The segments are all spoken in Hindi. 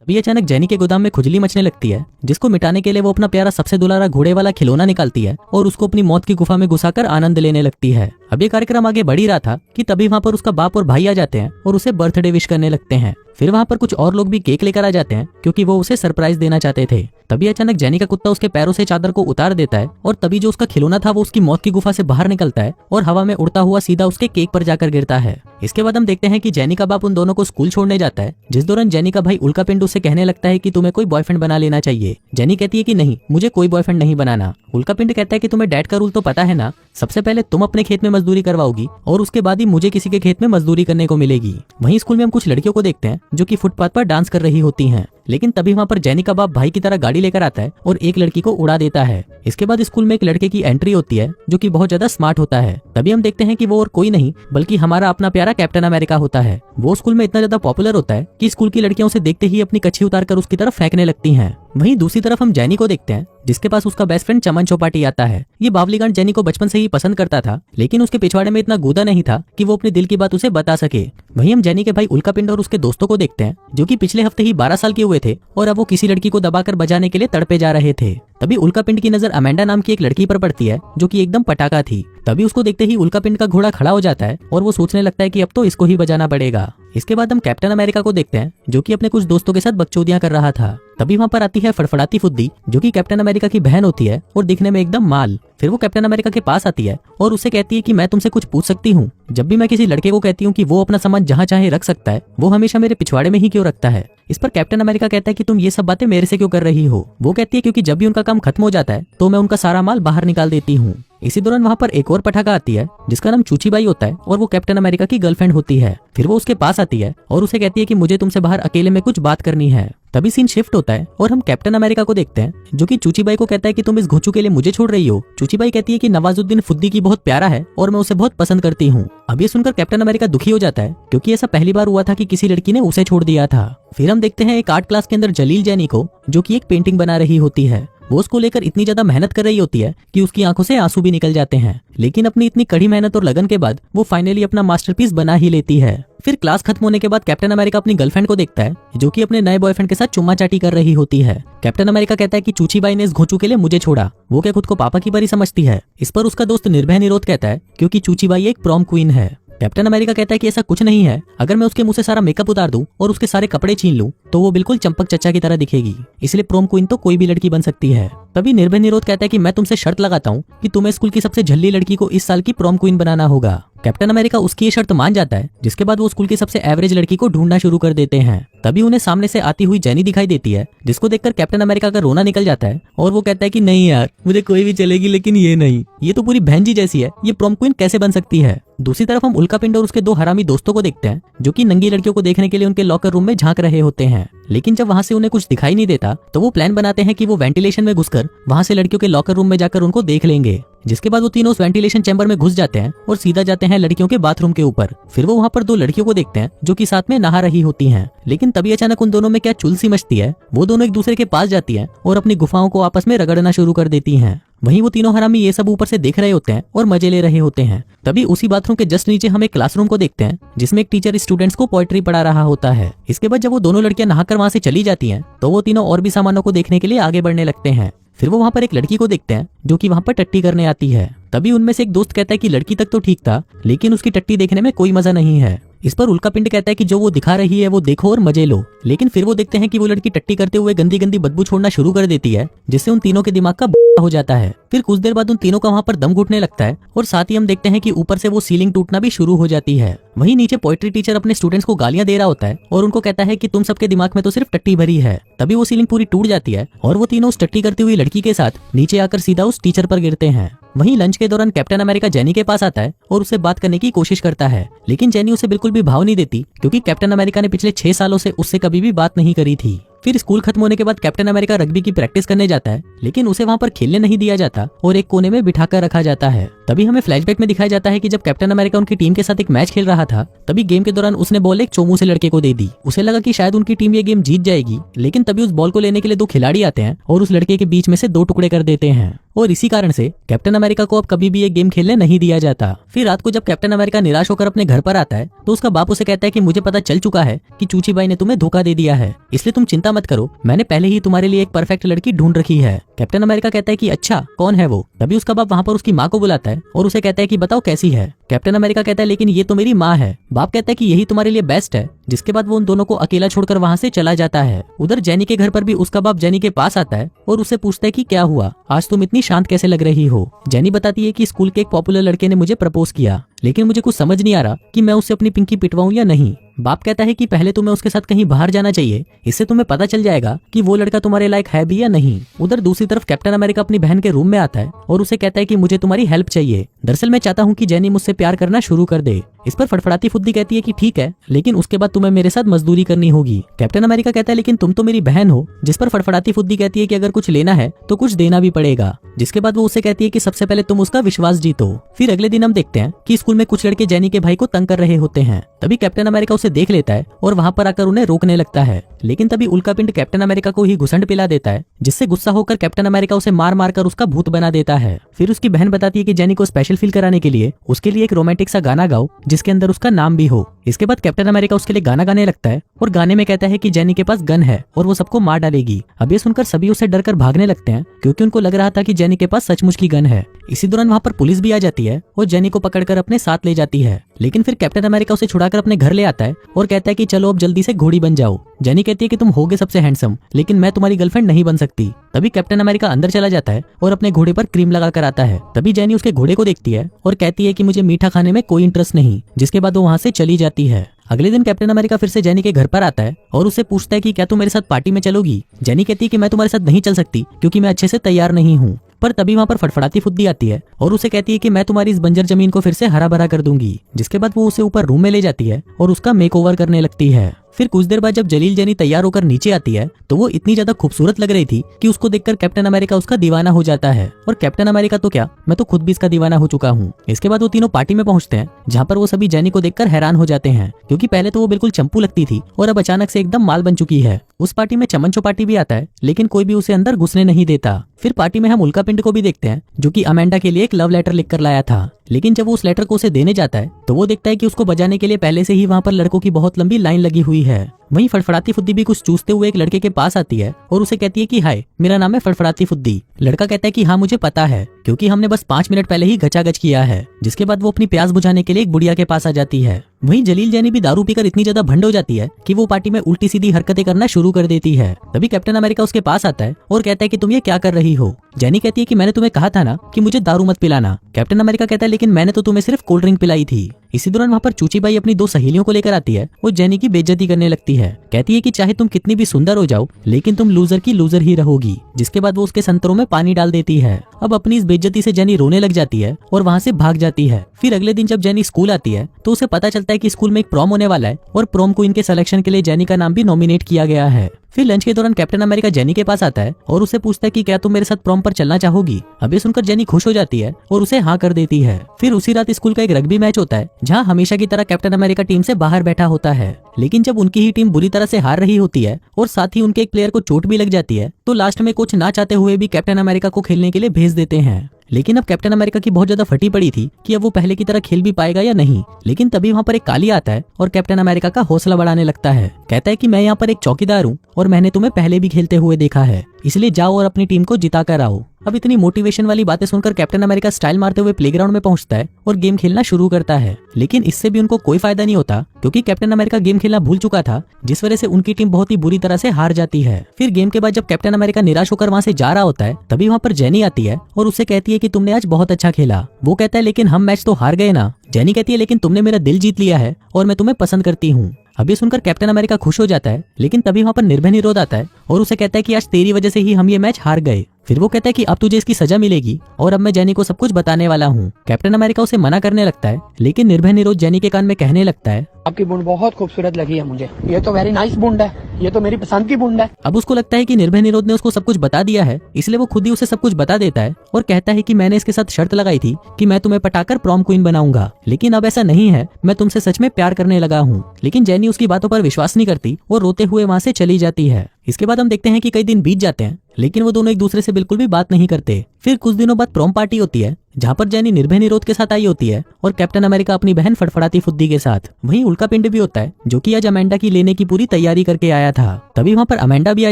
तभी अचानक जेनी के गोदाम में खुजली मचने लगती है, जिसको मिटाने के लिए वो अपना प्यारा सबसे दुलारा घोड़े वाला खिलौना निकालती है और उसको अपनी मौत की गुफा में घुसाकर आनंद लेने लगती है। अब ये कार्यक्रम आगे बढ़ ही रहा था कि तभी वहाँ पर उसका बाप और भाई आ जाते हैं और उसे बर्थडे विश करने लगते हैं। फिर वहाँ पर कुछ और लोग भी केक लेकर आ जाते हैं क्योंकि वो उसे सरप्राइज देना चाहते थे। तभी अचानक जेनी का कुत्ता उसके पैरों से चादर को उतार देता है और तभी जो उसका खिलौना था वो उसकी मौत की गुफा से बाहर निकलता है और हवा में उड़ता हुआ सीधा उसके केक पर जाकर गिरता है। इसके बाद हम देखते हैं कि जेनी का बाप उन दोनों को स्कूल छोड़ने जाता है, जिस दौरान जेनी का भाई उल्कापिंड उसे कहने लगता है कि तुम्हें कोई बॉयफ्रेंड बना लेना चाहिए। जेनी कहती है कि नहीं, मुझे कोई बॉयफ्रेंड नहीं बनाना। उल्कापिंड कहता है कि तुम्हें डैड का रूल तो पता है ना, सबसे पहले तुम अपने खेत में मजदूरी करवाओगी और उसके बाद ही मुझे किसी के खेत में मजदूरी करने को मिलेगी। वहीं स्कूल में हम कुछ लड़कियों को देखते हैं जो कि फुटपाथ पर डांस कर रही होती हैं, लेकिन तभी वहाँ पर जेनी का बाप भाई की तरह गाड़ी लेकर आता है और एक लड़की को उड़ा देता है। इसके बाद स्कूल में एक लड़के की एंट्री होती है जो कि बहुत ज्यादा स्मार्ट होता है। तभी हम देखते हैं कि वो और कोई नहीं बल्कि हमारा अपना प्यारा कैप्टन अमेरिका होता है। वो स्कूल में इतना ज्यादा पॉपुलर होता है कि स्कूल की लड़कियां उसे देखते ही अपनी कच्छी उतारकर उसकी तरफ फेंकने लगती हैं। वहीं दूसरी तरफ हम जेनी को देखते हैं जिसके पास उसका बेस्ट फ्रेंड चमन चौपाटी आता है। ये बावलीगांड जेनी को बचपन से ही पसंद करता था, लेकिन उसके पिछवाड़े में इतना गूदा नहीं था कि वो अपने दिल की बात उसे बता सके। वहीं हम जेनी के भाई उल्कापिंड और उसके दोस्तों को देखते हैं जो कि पिछले हफ्ते ही 12 साल के हुए थे और अब वो किसी लड़की को दबाकर बजाने के लिए तड़पे जा रहे थे। तभी उल्कापिंड की नजर अमेंडा नाम की एक लड़की पर पड़ती है जो कि एकदम पटाखा थी। तभी उसको देखते ही उल्कापिंड का घोड़ा खड़ा हो जाता है और वो सोचने लगता है कि अब तो इसको ही बजाना पड़ेगा। इसके बाद हम कैप्टन अमेरिका को देखते हैं जो कि अपने कुछ दोस्तों के साथ बकचोदियां कर रहा था। तभी वहाँ पर आती है फड़फड़ाती फुद्दी जो कि कैप्टन अमेरिका की बहन होती है और दिखने में एकदम माल। फिर वो कैप्टन अमेरिका के पास आती है और उससे कहती है कि मैं तुमसे कुछ पूछ सकती हूँ। जब भी मैं किसी लड़के को कहती हूँ कि वो अपना सामान जहाँ चाहे रख सकता है, वो हमेशा मेरे पिछवाड़े में ही क्यों रखता है। इस पर कैप्टन अमेरिका कहता है कि तुम ये सब बातें मेरे से क्यों कर रही हो। वो कहती है क्योंकि जब भी उनका काम खत्म हो जाता है तो मैं उनका सारा माल बाहर निकाल देती हूँ। इसी दौरान वहाँ पर एक और पटाखा आती है जिसका नाम चूचीबाई होता है और वो कैप्टन अमेरिका की गर्लफ्रेंड होती है। फिर वो उसके पास आती है और उसे कहती है कि मुझे तुमसे बाहर अकेले में कुछ बात करनी है। तभी सीन शिफ्ट होता है और हम कैप्टन अमेरिका को देखते हैं जो कि चूचीबाई को कहता है कि तुम इस घोंचू के लिए मुझे छोड़ रही हो। चूचीबाई कहती है कि नवाजुद्दीन फुद्दी की बहुत प्यारा है और मैं उसे बहुत पसंद करती हूँ। अब ये सुनकर कैप्टन अमेरिका दुखी हो जाता है क्योंकि ऐसा पहली बार हुआ था कि किसी लड़की ने उसे छोड़ दिया था। फिर हम देखते हैं एक आर्ट क्लास के अंदर जलील जेनी को जो कि एक पेंटिंग बना रही होती है। वो उसको लेकर इतनी ज्यादा मेहनत कर रही होती है कि उसकी आंखों से आंसू भी निकल जाते हैं, लेकिन अपनी इतनी कड़ी मेहनत और लगन के बाद वो फाइनली अपना मास्टरपीस बना ही लेती है। फिर क्लास खत्म होने के बाद कैप्टन अमेरिका अपनी गर्लफ्रेंड को देखता है जो कि अपने नए बॉयफ्रेंड के साथ चुम्मा चाटी कर रही होती है। कैप्टन अमेरिका कहता है कि चूचीबाई ने इस घोंचू के लिए मुझे छोड़ा, वो क्या खुद को पापा की परी समझती है। इस पर उसका दोस्त निर्भय निरोध कहता है क्योंकि चूचीबाई एक प्रॉम क्वीन है। कैप्टन अमेरिका कहता है कि ऐसा कुछ नहीं है, अगर मैं उसके मुंह से सारा मेकअप उतार दूं और उसके सारे कपड़े छीन लूं तो वो बिल्कुल चंपक चच्चा की तरह दिखेगी, इसलिए प्रोम क्वीन तो कोई भी लड़की बन सकती है। तभी निर्भय निरोध कहता है कि मैं तुमसे शर्त लगाता हूँ कि तुम्हें स्कूल की सबसे झल्ली लड़की को इस साल की प्रोम क्वीन बनाना होगा। कैप्टन अमेरिका उसकी ये शर्त मान जाता है, जिसके बाद वो स्कूल की सबसे एवरेज लड़की को ढूंढना शुरू कर देते हैं। तभी उन्हें सामने से आती हुई जेनी दिखाई देती है जिसको देखकर कैप्टन अमेरिका का रोना निकल जाता है और वो कहता है कि नहीं यार, मुझे कोई भी चलेगी लेकिन ये नहीं, ये तो पूरी बहन जी जैसी है, ये प्रोम क्वीन कैसे बन सकती है। दूसरी तरफ हम उल्कापिंड और उसके दो हरामी दोस्तों को देखते हैं जो कि नंगी लड़कियों को देखने के लिए उनके लॉकर रूम में झांक रहे होते हैं, लेकिन जब वहां से उन्हें कुछ दिखाई नहीं देता तो वो प्लान बनाते हैं कि वो वेंटिलेशन में घुसकर वहां से लड़कियों के लॉकर रूम में जाकर उनको देख लेंगे। जिसके बाद वो तीनों उस वेंटिलेशन चैम्बर में घुस जाते हैं और सीधा जाते हैं लड़कियों के बाथरूम के ऊपर। फिर वो वहाँ पर दो लड़कियों को देखते हैं जो कि साथ में नहा रही होती हैं, लेकिन तभी अचानक उन दोनों में क्या चुल सी मचती है। वो दोनों एक दूसरे के पास जाती हैं और अपनी गुफाओं को आपस में रगड़ना शुरू कर देती हैं। वहीं वो तीनों हरामी ये सब ऊपर से देख रहे होते हैं और मजे ले रहे होते हैं। तभी उसी बाथरूम के जस्ट नीचे हम एक क्लासरूम को देखते हैं जिसमें एक टीचर स्टूडेंट्स को पोएट्री पढ़ा रहा होता है। इसके बाद जब वो दोनों लड़कियां नहाकर वहां से चली जाती हैं तो वो तीनों और भी सामानों को देखने के लिए आगे बढ़ने लगते हैं। फिर वो वहाँ पर एक लड़की को देखते हैं जो कि वहाँ पर टट्टी करने आती है। तभी उनमें से एक दोस्त कहता है कि लड़की तक तो ठीक था, लेकिन उसकी टट्टी देखने में कोई मजा नहीं है। इस पर उल्कापिंड कहता है कि जो वो दिखा रही है वो देखो और मजे लो, लेकिन फिर वो देखते हैं कि वो लड़की टट्टी करते हुए गंदी गंदी बदबू छोड़ना शुरू कर देती है, जिससे उन तीनों के दिमाग का हो जाता है। फिर कुछ देर बाद उन तीनों का वहाँ पर दम घुटने लगता है और साथ ही हम देखते हैं कि ऊपर से वो सीलिंग टूटना भी शुरू हो जाती है। वहीं नीचे पोएट्री टीचर अपने स्टूडेंट्स को गालियां दे रहा होता है और उनको कहता है कि तुम सबके दिमाग में तो सिर्फ टट्टी भरी है। तभी वो सीलिंग पूरी टूट जाती है और वो तीनों उस टट्टी करती हुई लड़की के साथ नीचे आकर सीधा उस टीचर पर गिरते हैं। वहीं लंच के दौरान कैप्टन अमेरिका जेनी के पास आता है और उससे बात करने की कोशिश करता है, लेकिन जेनी उसे बिल्कुल भी भाव नहीं देती क्योंकि कैप्टन अमेरिका ने पिछले 6 सालों से उससे कभी भी बात नहीं करी थी। फिर स्कूल खत्म होने के बाद कैप्टन अमेरिका रग्बी की प्रैक्टिस करने जाता है, लेकिन उसे वहाँ पर खेलने नहीं दिया जाता और एक कोने में बिठाकर रखा जाता है। तभी हमें फ्लैशबैक में दिखाया जाता है कि जब कैप्टन अमेरिका उनकी टीम के साथ एक मैच खेल रहा था, तभी गेम के दौरान उसने बॉल एक चोमू से लड़के को दे दी। उसे लगा कि शायद उनकी टीम ये गेम जीत जाएगी, लेकिन तभी उस बॉल को लेने के लिए 2 खिलाड़ी आते हैं और उस लड़के के बीच में से 2 टुकड़े कर देते हैं। और इसी कारण से कैप्टन अमेरिका को अब कभी भी ये गेम खेलने नहीं दिया जाता। फिर रात को जब कैप्टन अमेरिका निराश होकर अपने घर पर आता है तो उसका बाप उसे कहता है कि मुझे पता चल चुका है कि चूची बाई ने तुम्हें धोखा दे दिया है, इसलिए तुम चिंता मत करो, मैंने पहले ही तुम्हारे लिए एक परफेक्ट लड़की ढूंढ रखी है। कैप्टन अमेरिका कहता है कि अच्छा कौन है वो। तभी उसका बाप वहाँ पर उसकी माँ को बुलाता है और उसे कहता है कि बताओ कैसी है। कैप्टन अमेरिका कहता है लेकिन ये तो मेरी माँ है। बाप कहता है कि यही तुम्हारे लिए बेस्ट है। जिसके बाद वो उन दोनों को अकेला छोड़कर वहाँ से चला जाता है। उधर जेनी के घर पर भी उसका बाप जेनी के पास आता है और उससे पूछता है कि क्या हुआ, आज तुम इतनी शांत कैसे लग रही हो। जेनी बताती है कि स्कूल के एक पॉपुलर लड़के ने मुझे प्रपोज किया, लेकिन मुझे कुछ समझ नहीं आ रहा कि मैं उससे अपनी पिंकी पिटवाऊं या नहीं। बाप कहता है कि पहले तुम्हें उसके साथ कहीं बाहर जाना चाहिए, इससे तुम्हें पता चल जाएगा कि वो लड़का तुम्हारे लायक है भी या नहीं। उधर दूसरी तरफ कैप्टन अमेरिका अपनी बहन के रूम में आता है और उसे कहता है कि मुझे तुम्हारी हेल्प चाहिए, दरअसल मैं चाहता हूँ कि जेनी मुझसे प्यार करना शुरू कर दे। इस पर फड़फड़ाती फुद्दी कहती है कि ठीक है, लेकिन उसके बाद तुम्हें मेरे साथ मजदूरी करनी होगी। कैप्टन अमेरिका कहता है लेकिन तुम तो मेरी बहन हो। जिस पर फड़फड़ाती फुद्दी कहती है कि अगर कुछ लेना है तो कुछ देना भी पड़ेगा। जिसके बाद वो उसे कहती है कि सबसे पहले तुम उसका विश्वास जीतो। फिर अगले दिन हम देखते हैं कि स्कूल में कुछ लड़के जेनी के भाई को तंग कर रहे होते हैं। तभी कैप्टन अमेरिका उसे देख लेता है और वहाँ पर आकर उन्हें रोकने लगता है, लेकिन तभी उल्कापिंड कैप्टन अमेरिका को ही घुसंड पिला देता है, जिससे गुस्सा होकर कैप्टन अमेरिका उसे मार मार कर उसका भूत बना देता है। फिर उसकी बहन बताती है कि जेनी को स्पेशल फील कराने के लिए उसके लिए एक रोमांटिक सा गाना गाओ जिसके अंदर उसका नाम भी हो। इसके बाद कैप्टन अमेरिका उसके लिए गाना गाने लगता है और गाने में कहता है कि जेनी के पास गन है और वो सबको मार डालेगी। अब ये सुनकर सभी उसे डर कर भागने लगते हैं क्योंकि उनको लग रहा था कि जेनी के पास सचमुच की गन है। इसी दौरान वहाँ पर पुलिस भी आ जाती है और जेनी को पकड़कर अपने साथ ले जाती है, लेकिन फिर कैप्टन अमेरिका उसे छुड़ाकर अपने घर ले आता है और कहता है कि चलो अब जल्दी से घोड़ी बन जाओ। जेनी कहती है कि तुम होगे सबसे हैंडसम, लेकिन मैं तुम्हारी गर्लफ्रेंड नहीं बन सकती। तभी कैप्टन अमेरिका अंदर चला जाता है और अपने घोड़े पर क्रीम लगा कर आता है। तभी जेनी उसके घोड़े को देखती है और कहती है कि मुझे मीठा खाने में कोई इंटरेस्ट नहीं, जिसके बाद वो वहाँ से चली जाती है। अगले दिन कैप्टन अमेरिका फिर से जेनी के घर पर आता है और उससे पूछता है कि क्या तुम मेरे साथ पार्टी में चलोगी। जेनी कहती है कि मैं तुम्हारे साथ नहीं चल सकती क्योंकि मैं अच्छे से तैयार नहीं हूँ। पर तभी वहाँ पर फड़फड़ाती फुद्दी आती है और उसे कहती है कि मैं तुम्हारी इस बंजर जमीन को फिर से हरा भरा कर दूंगी। जिसके बाद वो उसे ऊपर रूम में ले जाती है और उसका मेकओवर करने लगती है। फिर कुछ देर बाद जब जलील जेनी तैयार होकर नीचे आती है तो वो इतनी ज्यादा खूबसूरत लग रही थी कि उसको देखकर कैप्टन अमेरिका उसका दीवाना हो जाता है। और कैप्टन अमेरिका तो क्या, मैं तो खुद भी इसका दीवाना हो चुका हूँ। इसके बाद वो तीनों पार्टी में पहुंचते हैं जहाँ पर वो सभी जेनी को देखकर हैरान हो जाते हैं क्योंकि पहले तो वो बिल्कुल चंपू लगती थी और अब अचानक से एकदम माल बन चुकी है। उस पार्टी में चमन चौपाटी भी आता है, लेकिन कोई भी उसे अंदर घुसने नहीं देता। फिर पार्टी में हम उल्कापिंड को भी देखते हैं जो कि अमेंडा के लिए एक लव लेटर लिखकर लाया था, लेकिन जब वो उस लेटर को उसे देने जाता है तो वो देखता है कि उसको बजाने के लिए पहले से ही वहाँ पर लड़कों की बहुत लंबी लाइन लगी हुई है। वहीं फड़फड़ाती फुद्दी भी कुछ चूसते हुए एक लड़के के पास आती है और उसे कहती है कि हाय, मेरा नाम है फड़फड़ाती फुद्दी। लड़का कहता है कि हाँ मुझे पता है, क्योंकि हमने बस 5 मिनट पहले ही गचागच किया है। जिसके बाद वो अपनी प्यास बुझाने के लिए एक बुढ़िया के पास आ जाती है। वहीं जलील जेनी भी दारू पीकर इतनी ज्यादा भंड हो जाती है कि वो पार्टी में उल्टी सीधी हरकतें करना शुरू कर देती है। तभी कैप्टन अमेरिका उसके पास आता है और कहता है कि तुम ये क्या कर रही हो। जेनी कहती है कि मैंने तुम्हें कहा था ना कि मुझे दारू मत पिलाना। कैप्टन अमेरिका कहता है लेकिन मैंने तो तुम्हें सिर्फ कोल्ड ड्रिंक पिलाई थी। इसी दौरान वहाँ पर चूची बाई अपनी 2 सहेलियों को लेकर आती है और जेनी की बेइज्जती करने लगती है। कहती है कि चाहे तुम कितनी भी सुंदर हो जाओ, लेकिन तुम लूजर की लूजर ही रहोगी। जिसके बाद वो उसके संतरों में पानी डाल देती है। अब अपनी इस बेइज्जती से जेनी रोने लग जाती है और वहाँ से भाग जाती है। फिर अगले दिन जब जेनी स्कूल आती है तो उसे पता चलता है कि स्कूल में एक प्रॉम होने वाला है और प्रॉम क्वीन के सिलेक्शन के लिए जेनी का नाम भी नॉमिनेट किया गया है। फिर लंच के दौरान कैप्टन अमेरिका जेनी के पास आता है और उसे पूछता है कि क्या तुम मेरे साथ प्रॉम पर चलना चाहोगी। अब ये सुनकर जेनी खुश हो जाती है और उसे हाँ कर देती है। फिर उसी रात स्कूल का एक रग्बी मैच होता है जहाँ हमेशा की तरह कैप्टन अमेरिका टीम से बाहर बैठा होता है, लेकिन जब उनकी ही टीम बुरी तरह से हार रही होती है और साथ ही उनके एक प्लेयर को चोट भी लग जाती है तो लास्ट में कोच ना चाहते हुए भी कैप्टन अमेरिका को खेलने के लिए भेज देते हैं। लेकिन अब कैप्टन अमेरिका की बहुत ज्यादा फटी पड़ी थी कि अब वो पहले की तरह खेल भी पाएगा या नहीं। लेकिन तभी वहाँ पर एक काली आता है और कैप्टन अमेरिका का हौसला बढ़ाने लगता है। कहता है कि मैं यहाँ पर एक चौकीदार हूँ और मैंने तुम्हें पहले भी खेलते हुए देखा है, इसलिए जाओ और अपनी टीम को जिता कर आओ। अब इतनी मोटिवेशन वाली बातें सुनकर कैप्टन अमेरिका स्टाइल मारते हुए प्लेग्राउंड में पहुंचता है और गेम खेलना शुरू करता है। लेकिन इससे भी उनको कोई फायदा नहीं होता क्योंकि कैप्टन अमेरिका गेम खेलना भूल चुका था, जिस वजह से उनकी टीम बहुत ही बुरी तरह से हार जाती है। फिर गेम के बाद जब कैप्टन अमेरिका निराश होकर वहाँ से जा रहा होता है तभी वहाँ पर जेनी आती है और उससे कहती है कि तुमने आज बहुत अच्छा खेला। वो कहता है लेकिन हम मैच तो हार गए ना। जेनी कहती है लेकिन तुमने मेरा दिल जीत लिया है और मैं तुम्हें पसंद करती हूँ। अब ये सुनकर कैप्टन अमेरिका खुश हो जाता है, लेकिन तभी वहाँ पर निर्भय निरोध आता है और उसे कहता है कि आज तेरी वजह से ही हम ये मैच हार गए। फिर वो कहता है कि अब तुझे इसकी सजा मिलेगी और अब मैं जेनी को सब कुछ बताने वाला हूँ। कैप्टन अमेरिका उसे मना करने लगता है, लेकिन निर्भय निरोध जेनी के कान में कहने लगता है आपकी बूंद बहुत खूबसूरत लगी है मुझे, ये तो वेरी नाइस बूंद है, ये तो मेरी पसंद की बूंद है। अब उसको लगता है कि निर्भय निरोध ने उसको सब कुछ बता दिया है, इसलिए वो खुद ही उसे सब कुछ बता देता है और कहता है कि मैंने इसके साथ शर्त लगाई थी कि मैं तुम्हें पटाकर प्रॉम क्वीन बनाऊंगा, लेकिन अब ऐसा नहीं है, मैं तुमसे सच में प्यार करने लगा हूँ। लेकिन जेनी उसकी बातों पर विश्वास नहीं करती और रोते हुए वहाँ से चली जाती है। इसके बाद हम देखते हैं कि कई दिन बीत जाते हैं, लेकिन वो दोनों एक दूसरे से बिल्कुल भी बात नहीं करते। फिर कुछ दिनों बाद प्रॉम पार्टी होती है जहाँ पर जेनी निर्भय निरोध के साथ आई होती है और कैप्टन अमेरिका अपनी बहन फड़फड़ाती फुद्दी के साथ। वहीं उल्का पिंड भी होता है जो कि आज अमेंडा की लेने की पूरी तैयारी करके आया था। तभी वहाँ पर अमेंडा भी आ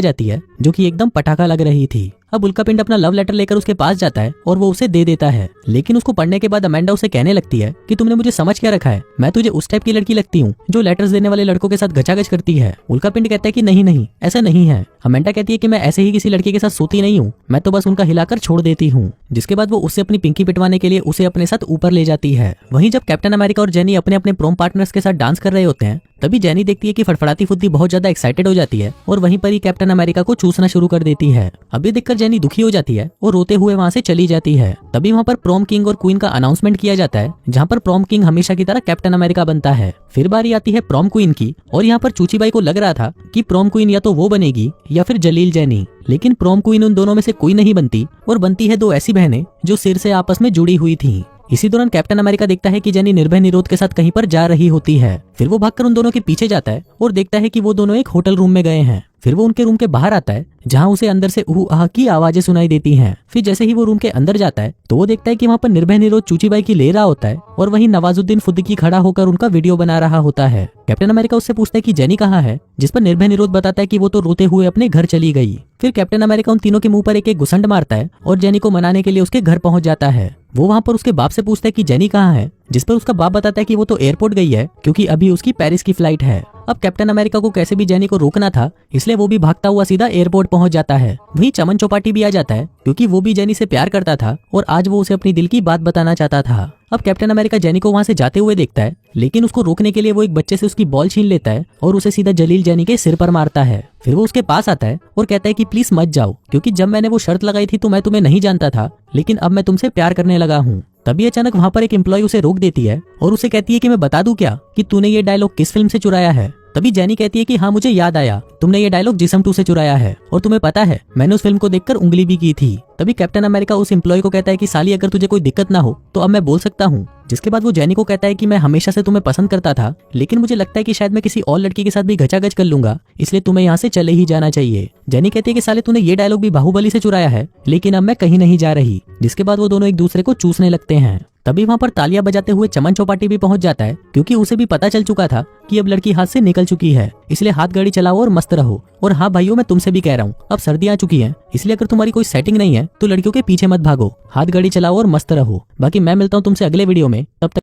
जाती है जो कि एकदम पटाखा लग रही थी। अब उल्का पिंड अपना लव लेटर लेकर उसके पास जाता है और वो उसे दे देता है, लेकिन उसको पढ़ने के बाद अमेंडा उसे कहने लगती है कि तुमने मुझे समझ क्या रखा है, मैं तुझे उस टाइप की लड़की लगती हूँ जो लेटर्स देने वाले लड़कों के साथ घचाघच करती है। उल्का पिंड कहता है कि नहीं नहीं ऐसा नहीं है। अमेंडा कहती है कि मैं ऐसे ही किसी लड़के के साथ सोती नहीं हूँ, मैं तो बस उनका हिलाकर छोड़ देती हूँ। जिसके बाद वो उससे अपनी पिंकी पिटवाने के लिए उसे अपने साथ ऊपर ले जाती है। वहीं जब कैप्टन अमेरिका और जेनी अपने अपने प्रोम पार्टनर्स के साथ डांस कर रहे होते हैं तभी जेनी देखती है कि फड़फड़ाती फुद्दी बहुत ज्यादा एक्साइटेड हो जाती है और वहीं पर ही कैप्टन अमेरिका को चूसना शुरू कर देती है। अभी देखकर जेनी दुखी हो जाती है और रोते हुए वहां से चली जाती है। तभी वहां पर प्रोम किंग और क्वीन का अनाउंसमेंट किया जाता है जहां पर प्रोम किंग हमेशा की तरह कैप्टन अमेरिका बनता है। फिर बारी आती है प्रोम क्वीन की और यहाँ पर चूचीबाई को लग रहा था कि प्रोम क्वीन या तो वो बनेगी या फिर जलील जेनी, लेकिन प्रोम क्वीन उन दोनों में से कोई नहीं बनती और बनती है दो ऐसी बहनें जो सिर से आपस में जुड़ी हुई थी। इसी दौरान कैप्टन अमेरिका देखता है कि जेनी निर्भय निरोध के साथ कहीं पर जा रही होती है। फिर वो भागकर उन दोनों के पीछे जाता है और देखता है कि वो दोनों एक होटल रूम में गए हैं। फिर वो उनके रूम के बाहर आता है जहां उसे अंदर से ऊह आह की आवाजें सुनाई देती हैं। फिर जैसे ही वो रूम के अंदर जाता है तो वो देखता है कि वहां पर निर्भय निरोध चूचीबाई की ले रहा होता है और वहीं नवाजुद्दीन फुद्दीकी खड़ा होकर उनका वीडियो बना रहा होता है। कैप्टन अमेरिका उससे पूछता है कि जेनी कहाँ है, जिस पर निर्भय निरोध बताता है कि वो तो रोते हुए अपने घर चली गई। फिर कैप्टन अमेरिका उन तीनों के मुंह पर एक एक घुसंड मारता है और जेनी को मनाने के लिए उसके घर पहुंच जाता है। वो वहां पर उसके बाप से पूछता है कि जेनी कहाँ है, जिस पर उसका बाप बताता है कि वो तो एयरपोर्ट गई है क्योंकि अभी उसकी पेरिस की फ्लाइट है। अब कैप्टन अमेरिका को कैसे भी जेनी को रोकना था इसलिए वो भी भागता हुआ सीधा एयरपोर्ट पहुंच जाता है। वहीं चमन चौपाटी भी आ जाता है क्योंकि वो भी जेनी से प्यार करता था और आज वो उसे अपनी दिल की बात बताना चाहता था। अब कैप्टन अमेरिका जेनी को वहां से जाते हुए देखता है, लेकिन उसको रोकने के लिए वो एक बच्चे से उसकी बॉल छीन लेता है और उसे सीधा जलील जेनी के सिर पर मारता है। फिर वो उसके पास आता है और कहता है कि प्लीज मत जाओ, क्योंकि जब मैंने वो शर्त लगाई थी तो मैं तुम्हें नहीं जानता था, लेकिन अब मैं तुमसे प्यार करने लगा हूँ। तभी अचानक वहां पर एक एम्प्लॉय उसे रोक देती है और उसे कहती है कि मैं बता दूं क्या कि तूने ये डायलॉग किस फिल्म से चुराया है। तभी जेनी कहती है कि हाँ मुझे याद आया, तुमने ये डायलॉग जिस्म 2 से चुराया है और तुम्हें पता है मैंने उस फिल्म को देखकर उंगली भी की थी। तभी कैप्टन अमेरिका उस एम्प्लॉय को कहता है कि साली अगर तुझे कोई दिक्कत ना हो तो अब मैं बोल सकता हूँ। जिसके बाद वो जेनी को कहता है कि मैं हमेशा से तुम्हें पसंद करता था, लेकिन मुझे लगता है कि शायद मैं किसी और लड़की के साथ भी घचाघच कर लूंगा, इसलिए तुम्हें यहाँ से चले ही जाना चाहिए। जेनी कहती है कि साले तूने ये डायलॉग भी बाहुबली से चुराया है, लेकिन अब मैं कहीं नहीं जा रही। जिसके बाद वो दोनों एक दूसरे को चूसने लगते हैं। तभी वहां पर तालियां बजाते हुए चमन चौपाटी भी पहुंच जाता है क्योंकि उसे भी पता चल चुका था कि अब लड़की हाथ से निकल चुकी है, इसलिए हाथ गाड़ी चलाओ और मस्त रहो। और हाँ भाइयों, मैं तुमसे भी कह रहा हूँ, अब सर्दियां आ चुकी हैं, इसलिए अगर तुम्हारी कोई सेटिंग नहीं है तो लड़कियों के पीछे मत भागो, हाथ गाड़ी चलाओ और मस्त रहो। बाकी मैं मिलता हूँ तुमसे अगले वीडियो में, तब तक